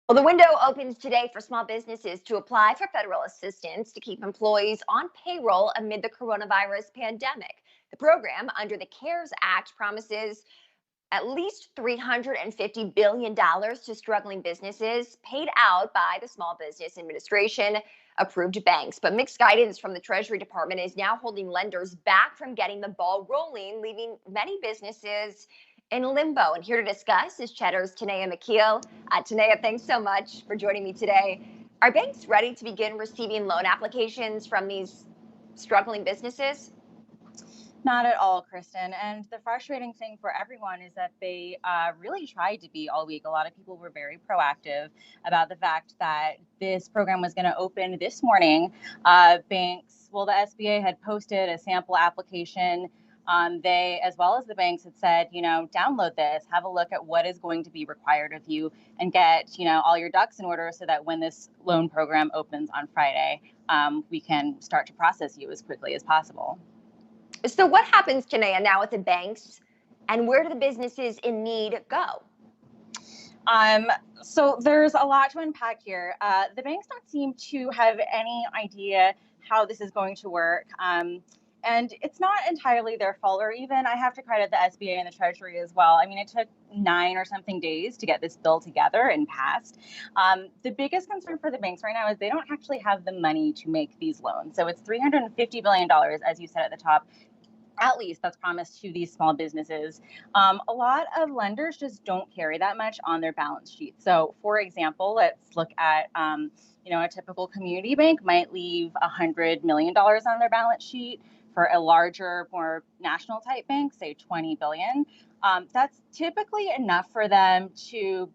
Well, the window opens today for small businesses to apply for federal assistance to keep employees on payroll amid the coronavirus pandemic. The program, under the CARES Act, promises at least $350 billion to struggling businesses, paid out by the Small Business Administration approved banks. But mixed guidance from the Treasury Department is now holding lenders back from getting the ball rolling, leaving many businesses in limbo. And here to discuss is Cheddar's Tanea McKeel. Tanea, thanks so much for joining me today. Are banks ready to begin receiving loan applications from these struggling businesses? Not at all, Kristen. And the frustrating thing for everyone is that they really tried to be all week. A lot of people were very proactive about the fact that this program was going to open this morning. The SBA had posted a sample application. They, as well as the banks, had said, download this, have a look at what is going to be required of you, and get, all your ducks in order so that when this loan program opens on Friday, we can start to process you as quickly as possible. So what happens, Tanea, now with the banks, and where do the businesses in need go? So there's a lot to unpack here. The banks don't seem to have any idea how this is going to work. And it's not entirely their fault, or even I have to credit the SBA and the Treasury as well. I mean, it took 9 or something days to get this bill together and passed. The biggest concern for the banks right now is they don't actually have the money to make these loans. So it's $350 billion, as you said at the top, at least, that's promised to these small businesses. A lot of lenders just don't carry that much on their balance sheet. So, for example, let's look at a typical community bank might leave $100 million on their balance sheet. For a larger, more national type bank, say $20 billion, that's typically enough for them to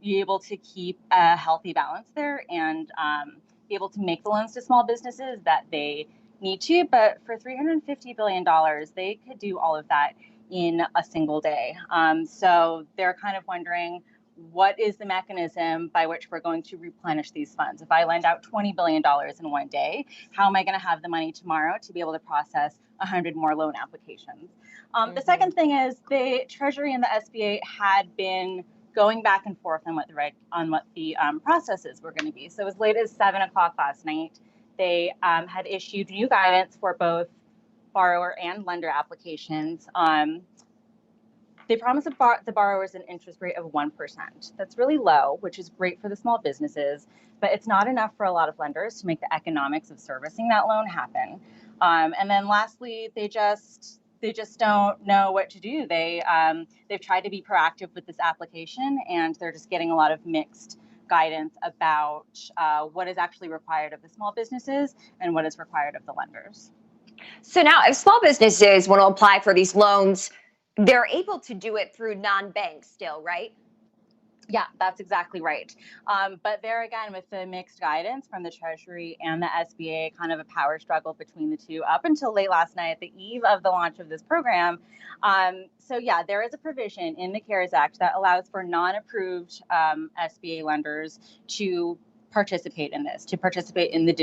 be able to keep a healthy balance there and be able to make the loans to small businesses that they need to. But for $350 billion, they could do all of that in a single day. So they're kind of wondering, what is the mechanism by which we're going to replenish these funds? If I lend out $20 billion in one day, how am I going to have the money tomorrow to be able to process 100 more loan applications? The second thing is the Treasury and the SBA had been going back and forth on what the processes were going to be. So as late as 7 o'clock last night, they had issued new guidance for both borrower and lender applications. They promised the borrowers an interest rate of 1%. That's really low, which is great for the small businesses, but it's not enough for a lot of lenders to make the economics of servicing that loan happen. And then lastly, they just don't know what to do. They've tried to be proactive with this application, and they're just getting a lot of mixed guidance about what is actually required of the small businesses and what is required of the lenders. So now, if small businesses want to apply for these loans, they're able to do it through non-banks still, right? Yeah, that's exactly right. But there again, with the mixed guidance from the Treasury and the SBA, kind of a power struggle between the two up until late last night, the eve of the launch of this program. So yeah, there is a provision in the CARES Act that allows for non-approved SBA lenders to participate in the